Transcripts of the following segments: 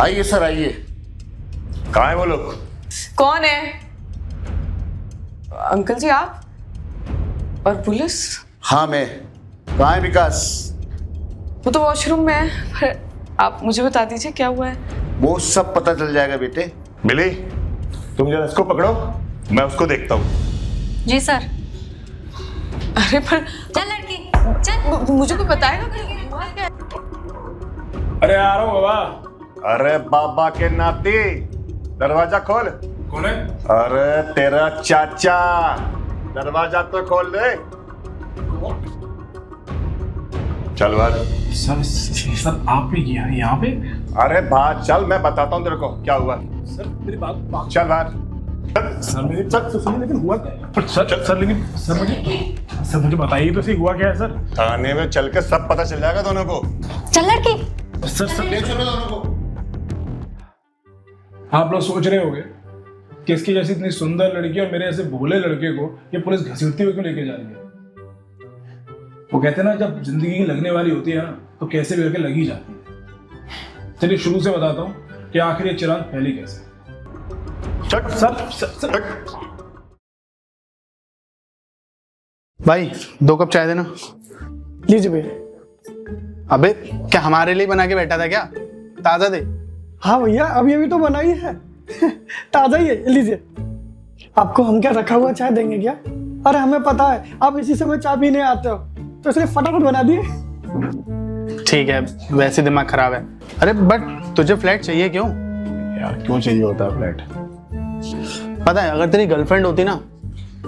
आइए सर आइए। कहाँ है वो लोग? कौन है? अंकल जी आप? और पुलिस? हाँ मैं। कहाँ है विकास? वो तो वॉशरूम में है, पर आप मुझे बता दीजिए क्या हुआ है। वो सब पता चल जाएगा बेटे। मिली, तुम जरा इसको पकड़ो, मैं उसको देखता हूँ। जी सर। अरे पर चल लड़की चल। मुझे कोई बताएगा कि हुआ क्या है? अरे आ रहा हूँ बाबा। अरे बाबा के नाती, दरवाजा खोल। कौन है? अरे तेरा चाचा, दरवाजा तो खोल दे। चल बाहर। सर आप भी यहाँ पे? अरे बाहर चल, मैं बताता हूँ तेरे को क्या हुआ। सर मेरी बात चल बाहर। सर मेरी बात तो सुनिए, लेकिन हुआ क्या? सर मुझे बताइए तो सही, हुआ क्या है सर? थाने में चल के सब पता चल जाएगा दोनों को। चल लड़की। सर ले चलो दोनों को। आप लोग सोच रहे होंगे कि इसकी जैसी इतनी सुंदर लड़की और मेरे ऐसे भोले लड़के को ये पुलिस घसीटते हुए क्यों लेके जा रही है? वो कहते हैं ना, जब जिंदगी की लगने वाली होती है ना तो कैसे भी करके लगी जाती है। चलिए शुरू से बताता हूँ कि आखिर ये चिराग फैली कैसे। सर भाई 2 कप चाय देना। लीजिए भैया। अबे क्या हमारे लिए बना के बैठा था क्या? ताजा दे। हाँ भैया, अभी अभी तो बनाई है। ताजा ही है, लीजिए। आपको हम क्या रखा हुआ चाय देंगे क्या? अरे हमें पता है आप इसी समय चाय पीने आते हो, तो इसलिए फटाफट बना दिए। ठीक है, वैसे दिमाग खराब है। अरे बट तुझे फ्लैट चाहिए क्यों? यार क्यों चाहिए होता है फ्लैट? पता है, अगर तेरी गर्लफ्रेंड होती ना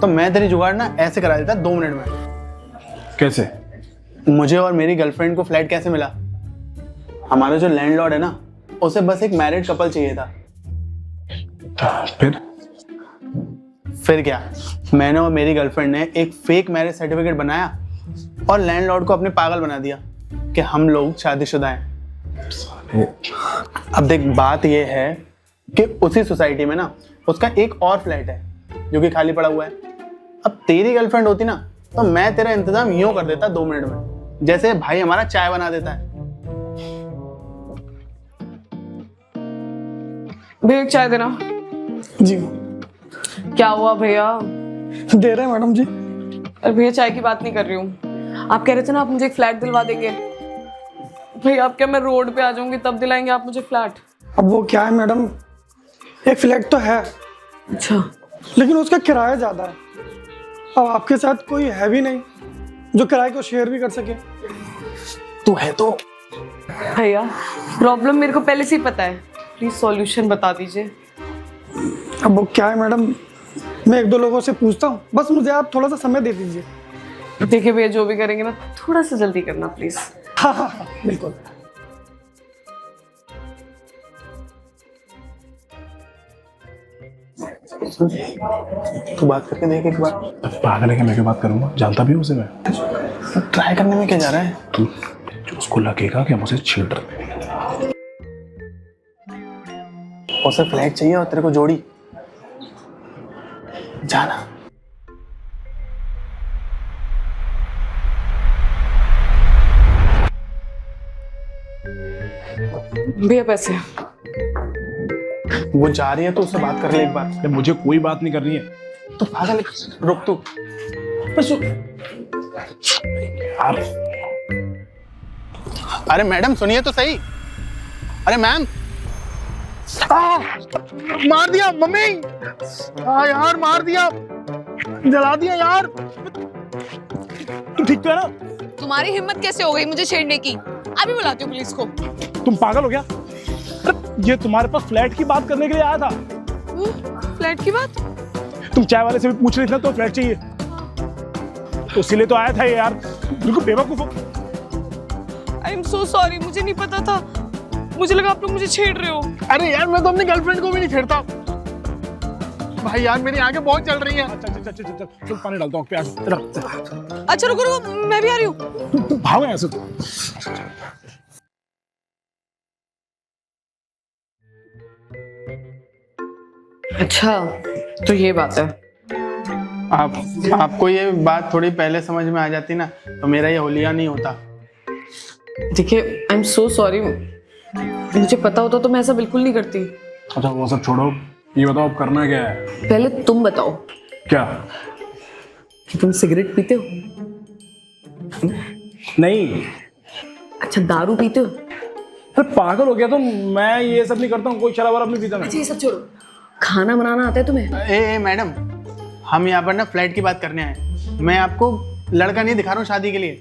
तो मैं तेरी जुगाड़ ना ऐसे करा देता 2 मिनट में। कैसे? मुझे और मेरी गर्लफ्रेंड को फ्लैट कैसे मिला? हमारा जो लैंडलॉर्ड है ना, उसे बस एक मैरिड कपल चाहिए था। फिर क्या, मैंने और मेरी गर्लफ्रेंड ने एक फेक मैरिज सर्टिफिकेट बनाया और लैंडलॉर्ड को अपने पागल बना दिया कि हम लोग शादीशुदा हैं। अब देख, बात यह है कि उसी सोसाइटी में ना उसका एक और फ्लैट है जो कि खाली पड़ा हुआ है। अब तेरी गर्लफ्रेंड होती ना तो मैं तेरा इंतजाम यूं कर देता 2 मिनट में, जैसे भाई हमारा चाय बना देता है। भैया एक चाय देना। जी क्या हुआ भैया? दे रहे हैं मैडम जी। अरे भैया चाय की बात नहीं कर रही हूँ। आप कह रहे थे ना आप मुझे एक फ्लैट दिलवा देंगे। भैया आप क्या, मैं रोड पे आ जाऊंगी तब दिलाएंगे आप मुझे फ्लैट? अब वो क्या है मैडम, एक फ्लैट तो है अच्छा, लेकिन उसका किराया ज्यादा है। अब आपके साथ कोई है भी नहीं जो किराए को शेयर भी कर सके। तू है तो। भैया प्रॉब्लम मेरे को पहले से ही पता है, प्लीज सॉल्यूशन बता दीजिए। अब वो क्या है मैडम, मैं 1-2 लोगों से पूछता हूँ, बस मुझे आप थोड़ा सा समय दे दीजिए। देखिए भैया जो भी करेंगे ना थोड़ा सा जल्दी करना प्लीज। हाँ, बिल्कुल। तू बात करके देख एक बार। पागल है कि मैं क्यों बात करूंगा? जानता भी हूँ उसे मैं। ट्राई करने में क्या जा रहा है? तू जो उसको लगेगा कि हम उसे छेड़ रहे हैं। उसे फ्लैट चाहिए और तेरे को जोड़ी। जाना। भैया पैसे। वो जा रही है तो उससे बात कर ले एक बार। मुझे कोई बात नहीं करनी है। तू पागल है, रुक तू। बस यार अरे मैडम सुनिए तो सही। अरे मैम, मार दिया मम्मी। यार मार दिया, जला दिया यार। तू ठीक तो है ना? तुम्हारी हिम्मत कैसे हो गई मुझे छेड़ने की? अभी बुलाती हूँ पुलिस को। तुम पागल हो गया? अरे ये तुम्हारे पास फ्लैट की बात करने के लिए आया था। फ्लैट की बात? तुम चाय वाले से भी पूछ रही थी ना तो फ्लैट चाहिए, तो इसीलिए तो आया था ये यार। बिल्कुल बेवकूफ हो। आई एम सो सॉरी, मुझे नहीं पता था। मुझे लगा आप लोग मुझे छेड़ रहे हो। अरे यार मैं तो अपनी गर्लफ्रेंड को भी नहीं छेड़ता भाई। यार मेरी आंखें बहुत चल रही हैं। चल पानी डालता हूँ, प्याज। अच्छा रुको रुको, मैं भी आ रही हूँ। तू भाग यहाँ से। अच्छा तो ये बात है। आपको ये बात थोड़ी पहले समझ में आ जाती ना तो मेरा ये होलिया नहीं होता। देखिए आई एम सो सॉरी, मुझे पता होता तो मैं ऐसा बिल्कुल नहीं करती। अच्छा वो सब छोड़ो, ये बताओ अब करना क्या है? पहले तुम बताओ क्या? कि तुम सिगरेट पीते हो? नहीं। अच्छा दारू पीते हो? अरे पागल हो गया तो मैं ये सब नहीं करता हूँ, कोई शराब वराब नहीं पीता मैं। अच्छा ये सब छोड़ो, खाना बनाना आता है तुम्हें? ए मैडम, हम यहाँ पर ना फ्लैट की बात करने आए। मैं आपको लड़का नहीं दिखा रहा हूँ शादी के लिए।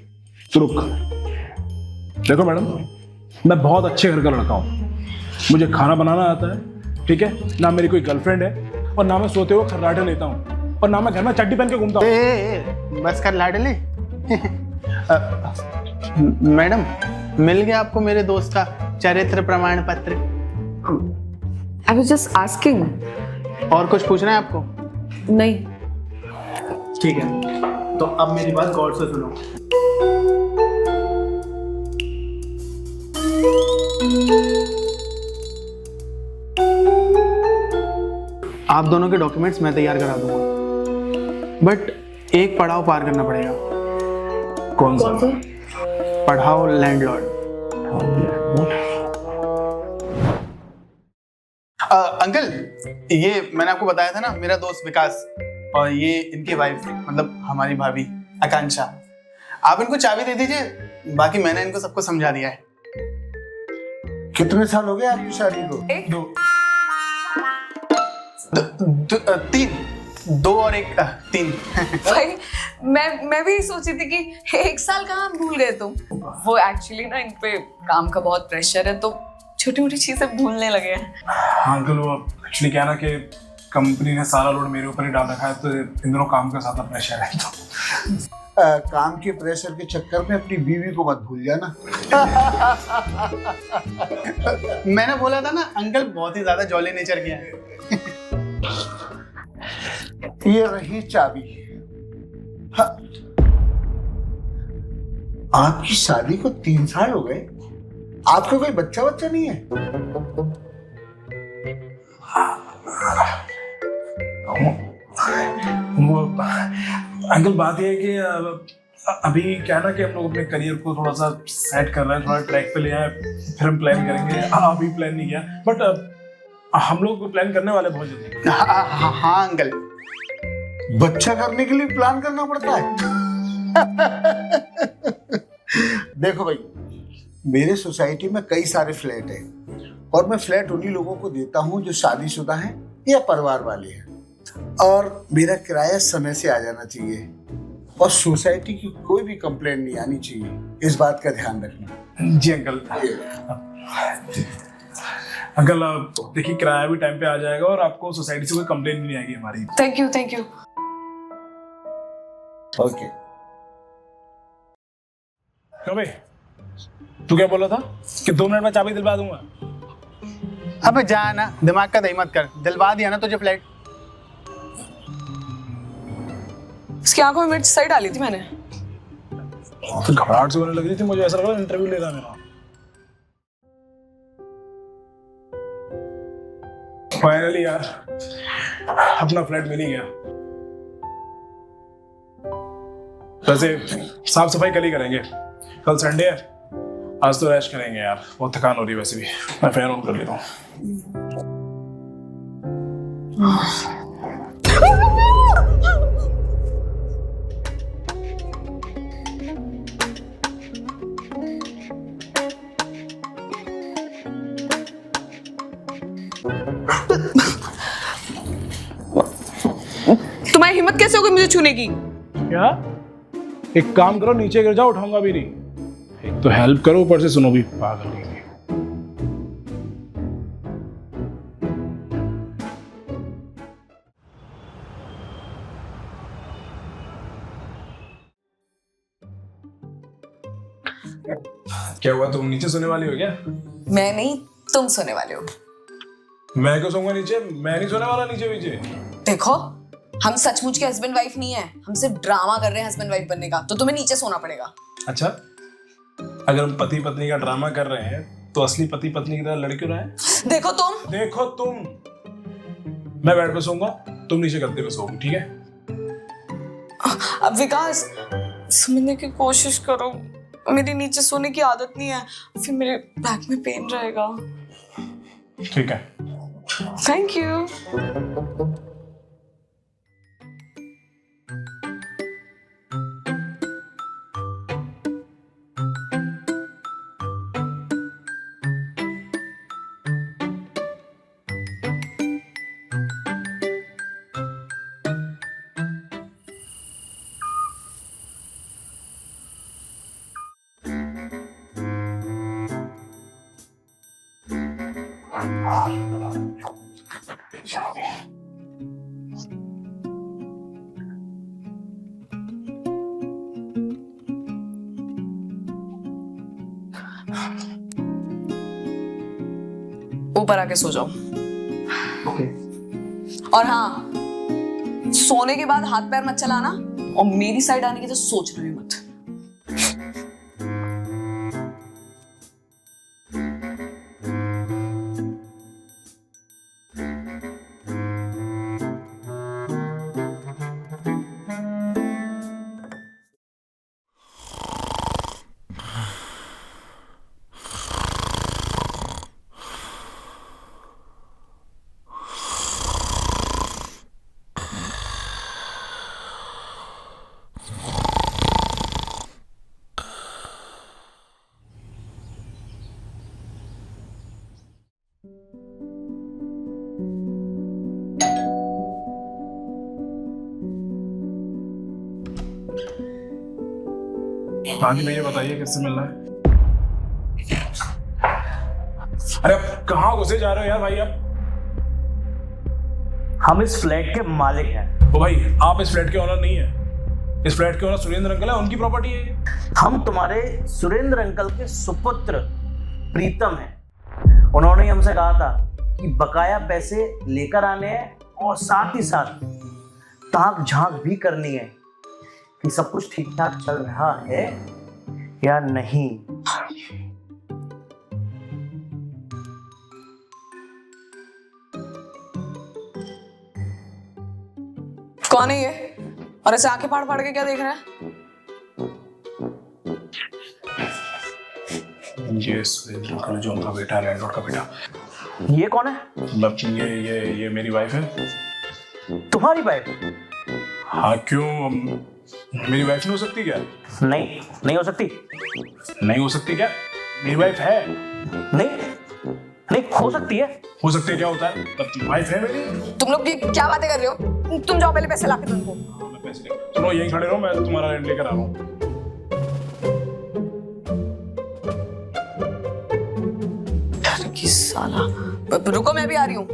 तो रुक, देखो मैडम, मैं बहुत अच्छे घर का लड़का हूँ, मुझे खाना बनाना आता है, ठीक है ना? मेरी कोई गर्लफ्रेंड है और ना मैं सोते हुए खर्राटे लेता हूँ और ना मैं घर में चड्डी पहन के घूमता हूँ। बस कर लाडले। मैडम, मिल गया आपको मेरे दोस्त का चरित्र प्रमाण पत्र? I was just asking. और कुछ पूछना है आपको? नहीं। ठीक है, तो अब मेरी बात गौर से सुनो। आप दोनों के डॉक्यूमेंट्स मैं तैयार करा दूंगा, बट एक पड़ाव पार करना पड़ेगा। कौन सा? पढ़ाओ लैंडलॉर्ड। अंकल, ये मैंने आपको बताया था ना, मेरा दोस्त विकास और ये इनकी वाइफ, मतलब हमारी भाभी आकांक्षा। आप इनको चाबी दे दीजिए, बाकी मैंने इनको सबको समझा दिया है। कितने साल हो गए आपकी शादी को? तीन, दो और एक, तीन। भाई मैं भी सोची थी कि 1 साल कहाँ भूल गए तुम। वो एक्चुअली ना इन पे काम का बहुत प्रेशर है तो छोटी मोटी चीजें भूलने लगे हैं। हाँ अंकल, वो एक्चुअली क्या ना कि कंपनी ने सारा लोड मेरे ऊपर ही डाल रखा है, तो इन दोनों काम का ज्यादा प्रेशर है। तो काम के प्रेशर के चक्कर में अपनी बीवी को मत भूल जाना। मैंने बोला था ना, अंकल बहुत ही ज्यादा जॉली नेचर के हैं। ये रही चाबी। हाँ। आपकी शादी को 3 साल हो गए, आपका कोई बच्चा नहीं है? वो अंकल, बात ये है कि अभी क्या है ना कि हम लोग अपने करियर को थोड़ा सा सेट कर रहे हैं, थोड़ा ट्रैक पे ले आए, फिर हम प्लान करेंगे। अभी प्लान नहीं किया, बट हम लोग प्लान करने वाले बहुत जल्दी। हाँ अंकल, बच्चा करने के लिए प्लान करना पड़ता है। देखो भाई, मेरे सोसाइटी में कई सारे फ्लैट हैं और मैं फ्लैट उन्हीं लोगों को देता हूं जो शादीशुदा हैं या परिवार वाले हैं, और मेरा किराया समय से आ जाना चाहिए और सोसाइटी की कोई भी कंप्लेंट नहीं आनी चाहिए। इस बात का ध्यान रखना। जी अंकल। अंकल देखिए, किराया भी टाइम पे आ जाएगा और आपको सोसाइटी से कोई कंप्लेंट भी नहीं आएगी हमारी। Thank you thank you. Okay. क्यों भाई, तू क्या बोला था कि 2 मिनट में चाबी दिलवा दूंगा? अब जा ना, दिमाग का दही मत कर, दिलवा दिया ना तुझे फ्लैट। इसकी आंखों में मिर्च सही डाली थी मैंने। तो घबराहट से होने लग रही थी, मुझे ऐसा लगा इंटरव्यू ले रहा मेरा। फाइनली यार अपना फ्लैट मिल ही गया। वैसे साफ सफाई कल ही करेंगे, कल संडे है, आज तो रेस्ट करेंगे यार, बहुत थकान हो रही है। वैसे भी मैं फैन ऑन कर लेता हूँ। तुम्हारी हिम्मत कैसे हो गई मुझे छूने की? क्या? एक काम करो, नीचे गिर जाओ, उठाऊंगा भी नहीं। एक तो हेल्प करो, ऊपर से सुनो भी, पागल नहीं। क्या हुआ, तुम नीचे सोने वाली हो क्या? मैं नहीं, तुम सोने वाले हो। मैं क्यों सोऊंगा नीचे? मैं नहीं सोने वाला नीचे नीचे। देखो, हम सचमुच के हस्बैंड वाइफ नहीं है, हम सिर्फ ड्रामा कर रहे हैं हस्बैंड वाइफ बनने का, तो तुम्हें नीचे सोना पड़ेगा। अच्छा, अगर हम पति पत्नी का ड्रामा कर रहे हैं तो असली पति पत्नी की तरह लड़ क्यों रहे हैं? देखो तुम, मैं बेड पे सोऊंगा, तुम नीचे गद्दे पे सोओगी, ठीक है? अब विकास, समझने की कोशिश करो। मेरी नीचे सोने की आदत नहीं है, फिर मेरे बैक में पेन रहेगा। ठीक है। Thank you. ऊपर आके सो जाओ। और हाँ, सोने के बाद हाथ पैर मत चलाना और मेरी साइड आने की तो सोचना भी मत। हाँ जी भैया, बताइए किससे मिलना है? अरे आप कहाँ घुसे जा रहे हो यार भाई आप? हम इस फ्लैट के मालिक हैं। ओ भाई, आप इस फ्लैट के ओनर नहीं है। इस फ्लैट के ओनर सुरेंद्र अंकल है, उनकी प्रॉपर्टी है ये। हम तुम्हारे सुरेंद्र अंकल के सुपुत्र प्रीतम हैं। उन्होंने हमसे कहा था कि बकाया पैसे लेकर आने हैं और साथ ही साथ ताक झांक भी करनी है कि सब कुछ ठीक ठाक चल रहा है या नहीं। कौन है ये? और ऐसे आंखें फाड़ फाड़ के क्या देख रहा है? ये सुरेंद्र अंकल जो उनका बेटा है, लैंडलॉर्ड का बेटा। ये कौन है? मतलब ये मेरी वाइफ है। तुम्हारी वाइफ? हाँ, क्यों? मेरी वाइफ नहीं हो सकती क्या? नहीं हो सकती। नहीं हो सकती क्या? मेरी वाइफ है। नहीं हो सकती है। हो सकती है, क्या होता है? तब वाइफ है मेरी। तुम लोग ये क्या बातें कर रहे हो? तुम जाओ पहले पैसे लाके तुमको। हाँ, मैं पैसे ले, चलो यहीं खड़े रहो, मैं तुम्हारा रेंट लेकर आ रहा हूँ। साला, रुको मैं भी आ रही हूँ।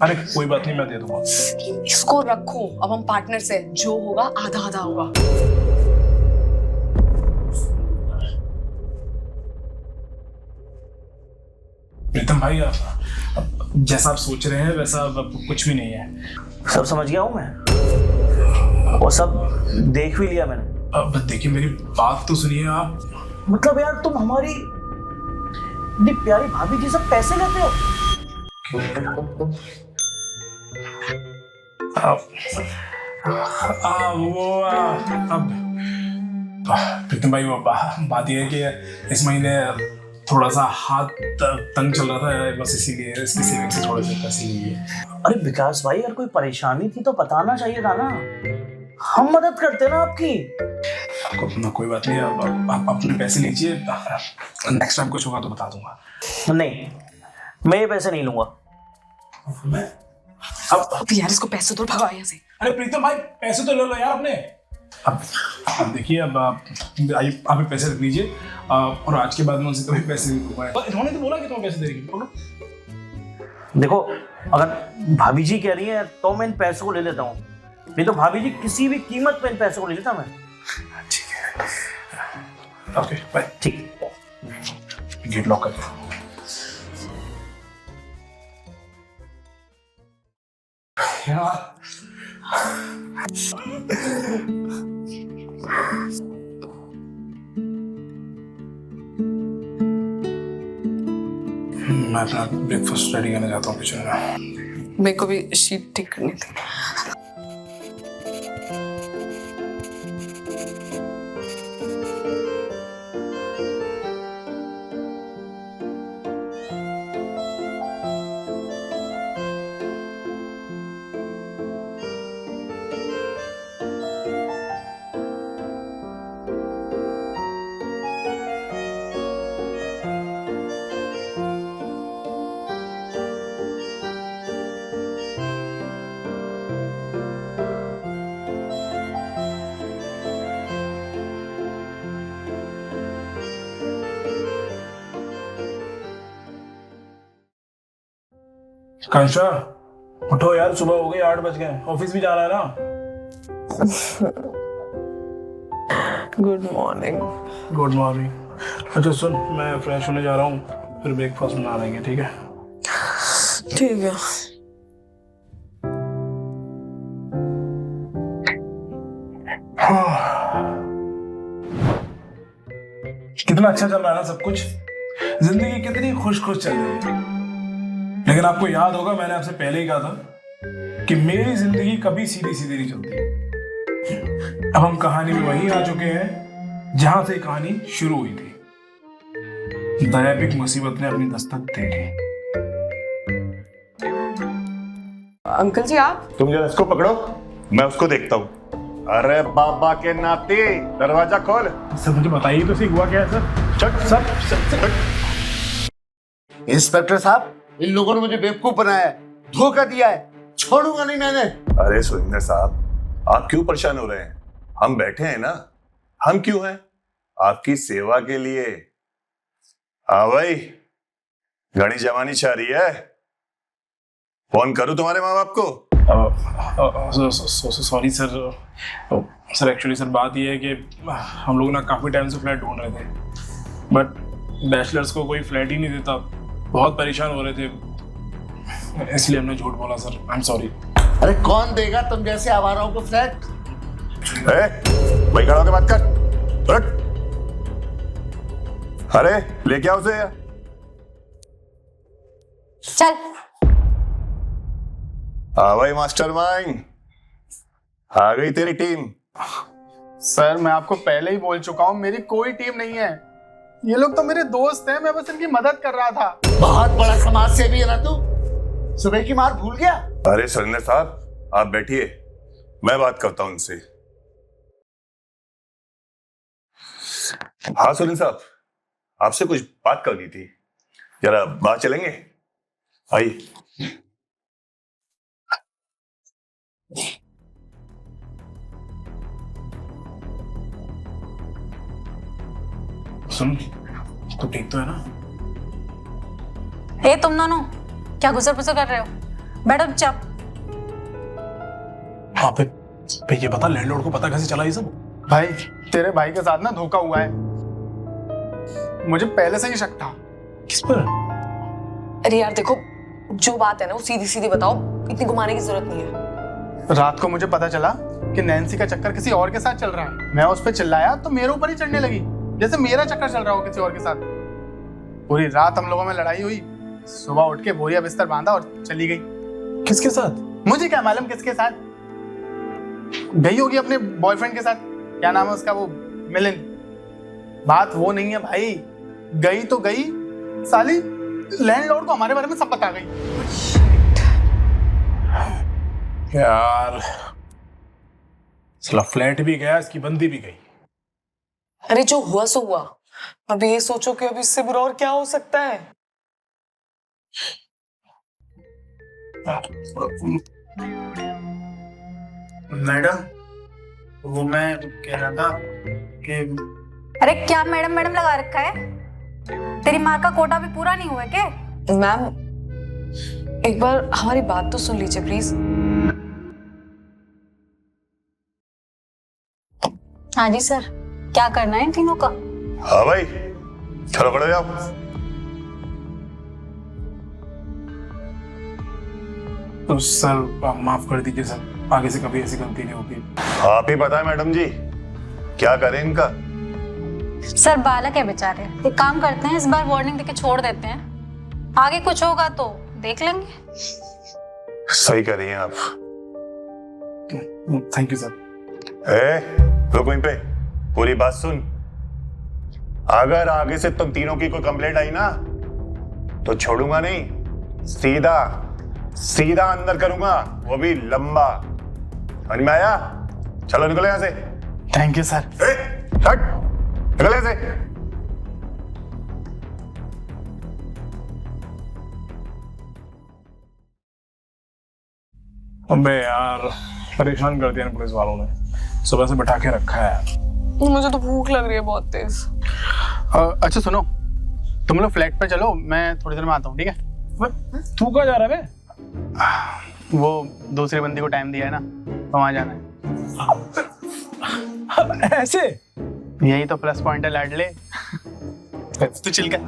अरे कोई बात नहीं, मैं दे दूंगा। इसको रखो, अब हम पार्टनर्स हैं, जो होगा आधा आधा होगा। प्रीतम भाई, आप जैसा आप सोच रहे हैं वैसा कुछ भी नहीं है। सब समझ गया हूं मैं, वो सब देख भी लिया मैंने। अब देखिए, मेरी बात तो सुनिए आप। मतलब यार, तुम हमारी इतनी प्यारी भाभी जी से पैसे लेते हो? अब प्रीतम भाई, वो बात ये है कि इस महीने थोड़ा सा हाथ तंग चल रहा था, बस इसीलिए इसकी सेविंग से थोड़े से पैसे लिए। अरे विकास भाई, यार कोई परेशानी थी तो बताना चाहिए था ना, हम मदद करते ना आपकी। आपको कोई बात नहीं, आप अपने पैसे लीजिए, नेक्स्ट टाइम कुछ होगा तो बता दूंगा। नहीं, मैं ये पैसे नहीं लूंगा। अब यार इसको पैसे दो, भगाओ यहाँ से। अरे प्रीतम भाई, पैसे तो ले लो यार अपने। अब देखिए, अब आप पैसे रख लीजिए, और आज के बाद में उनसे कभी पैसे नहीं दूंगा। इन्होंने तो बोला कि तुम्हें पैसे देंगे, पकड़ो। देखो, अगर भाभी जी कह रही है तो मैं इन पैसों को ले लेता हूँ, नहीं तो भाभी जी किसी भी कीमत पे इन पैसों को ले लेता मैं। ठीक है, ओके बाय। ठीक, गेट लॉक कर दो। यार मैं अपना ब्रेकफास्ट रेडी करने जाता हूँ किचन में। मेरे को भी शीट ठीक करनी थी। कांशा, उठो यार, सुबह हो गई, 8 बज गए, ऑफिस भी जाना है ना। Good morning. Good morning. अच्छा सुन, मैं फ्रेश होने जा रहा हूँ, फिर ब्रेकफास्ट बना लेंगे, ठीक है? ठीक है। कितना अच्छा चल रहा है ना सब कुछ, जिंदगी कितनी खुश खुश चल रही है। लेकिन आपको याद होगा, मैंने आपसे पहले ही कहा था कि मेरी जिंदगी कभी सीधी सीधी नहीं चलती। अब हम कहानी में वहीं आ चुके हैं जहां से कहानी शुरू हुई थी। दैविक मुसीबत ने अपनी दस्तक दे दी। अंकल जी आप? तुम जरा इसको पकड़ो, मैं उसको देखता हूँ। अरे बाबा के नाती, दरवाजा खोल। सर मुझे बताइए तो सही, हुआ क्या है सर? चट सर। इंस्पेक्टर साहब, इन लोगों ने मुझे बेवकूफ बनाया है, धोखा दिया है, छोड़ूंगा नहीं मैंने। अरे सुरेंद्र साहब, आप क्यों परेशान हो रहे हैं? हम बैठे हैं ना। हम क्यों हैं? आपकी सेवा के लिए। हाँ भाई, घनी जवानी चाह रही है। फोन करूं तुम्हारे माँ बाप को? Sorry sir. Sir actually sir बात यह है कि हम लोग ना काफी टाइम से फ्लैट ढूंढ रहे थे, बट बैचलर्स को कोई फ्लैट ही नहीं देता। बहुत परेशान हो रहे थे, इसलिए हमने झूठ बोला सर। I am sorry. अरे कौन देगा तुम जैसे आवाराओं को फ्लैट? भाई खड़ा होकर बात कर। उठ। अरे लेके आओ उसे। चल। हाँ भाई मास्टरमाइंड, आ गई तेरी टीम। सर मैं आपको पहले ही बोल चुका हूँ, मेरी कोई टीम नहीं है। ये लोग तो मेरे दोस्त हैं, मैं बस इनकी मदद कर रहा था। बहुत बड़ा समाज सेवी है ना तू, सुबह की मार भूल गया? अरे सुरेंद्र साहब, आप बैठिए, मैं बात करता हूं उनसे। हाँ सुरेंद्र साहब, आपसे कुछ बात करनी थी, जरा बात चलेंगे? आइए। सुन, तो ठीक तो है ना? ए तुम दोनों क्या घुसर पुसर कर रहे हो? बैठो चुपचाप। हाँ पे ये बता, लैंडलॉर्ड को पता कैसे चला ये सब? भाई तेरे भाई के साथ ना धोखा हुआ है, मुझे पहले से ही शक था। किस पर? अरे यार देखो, जो बात है ना वो सीधी सीधी बताओ, इतनी घुमाने की जरूरत नहीं है। रात को मुझे पता चला कि नैन्सी का चक्कर किसी और के साथ चल रहा है। मैं उस पर चिल्लाया तो मेरे ऊपर ही चढ़ने लगी, जैसे मेरा चक्कर चल रहा हो किसी और के साथ। पूरी रात हम लोगों में लड़ाई हुई, सुबह उठ के बोरिया बिस्तर बांधा और चली गई। किसके साथ? मुझे क्या मालूम किसके साथ, गई होगी अपने बॉयफ्रेंड के साथ। क्या नाम है उसका, वो मिलिंद। बात वो नहीं है भाई, गई तो गई, साली लैंडलॉर्ड को हमारे बारे में सब पता गई। यार साला फ्लैट भी गया, इसकी बंदी भी गई। अरे जो हुआ सो हुआ, अभी ये सोचो कि अभी इससे बुरा और क्या हो सकता है। मैडम, वो मैं कह रहा था कि अरे क्या मैडम मैडम लगा रखा है? तेरी माँ का कोटा भी पूरा नहीं हुआ है क्या? मैम एक बार हमारी बात तो सुन लीजिए प्लीज। हाँ जी सर, क्या करना है इन तीनों का? हाँ भाई, चलो खड़े जाओ। तो सर माफ कर दीजिए सर, आगे से कभी ऐसी गलती नहीं होगी। आप ही पता है मैडम जी, क्या करें इनका। सर बालक है बेचारे, एक काम करते हैं, इस बार वार्निंग देके छोड़ देते हैं, आगे कुछ होगा तो देख लेंगे। सही कर रही हैं आप। Thank you sir. रुक वहीं पे, पूरी बात सुन। अगर आगे से तुम तीनों की कोई कंप्लेंट आई ना तो छोड़ूंगा नहीं, सीधा सीधा अंदर करूंगा, वो भी लंबा। समझ में आया? चलो निकलो यहां से। Thank you sir. हट, निकलो यहां से। अबे यार, परेशान कर दिया पुलिस वालों ने, सुबह से बैठा के रखा है। मुझे तो भूख लग रही है बहुत तेज। अच्छा सुनो, तुम लोग फ्लैट पर चलो, मैं थोड़ी देर में आता हूँ, ठीक है? तू कहाँ जा रहा है? वो दूसरे बंदी को टाइम दिया है ना, तो वहां जाना है। ऐसे? यही तो प्लस पॉइंट है लाडले। तू चिल कर।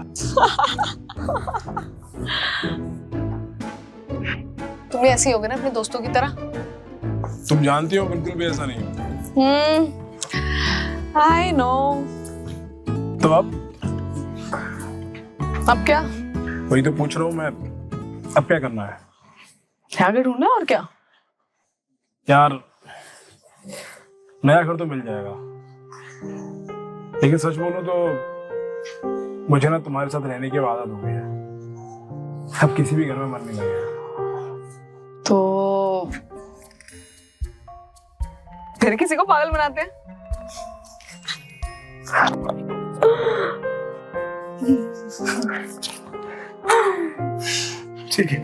तुम भी ऐसे ही होगे ना अपने दोस्तों की तरह। तुम जानती हो बिल्कुल भी ऐसा नहीं। I know. तो अब क्या? वही तो पूछ रहा हूँ मैं, अब क्या करना है? आगे ढूंढना और क्या? यार नया घर तो मिल जाएगा, लेकिन सच बोलूं तो मुझे ना तुम्हारे साथ रहने की आदत हो गई है। अब किसी भी घर में मन नहीं लगेगा। तो फिर किसी को पागल बनाते हैं। ठीक है।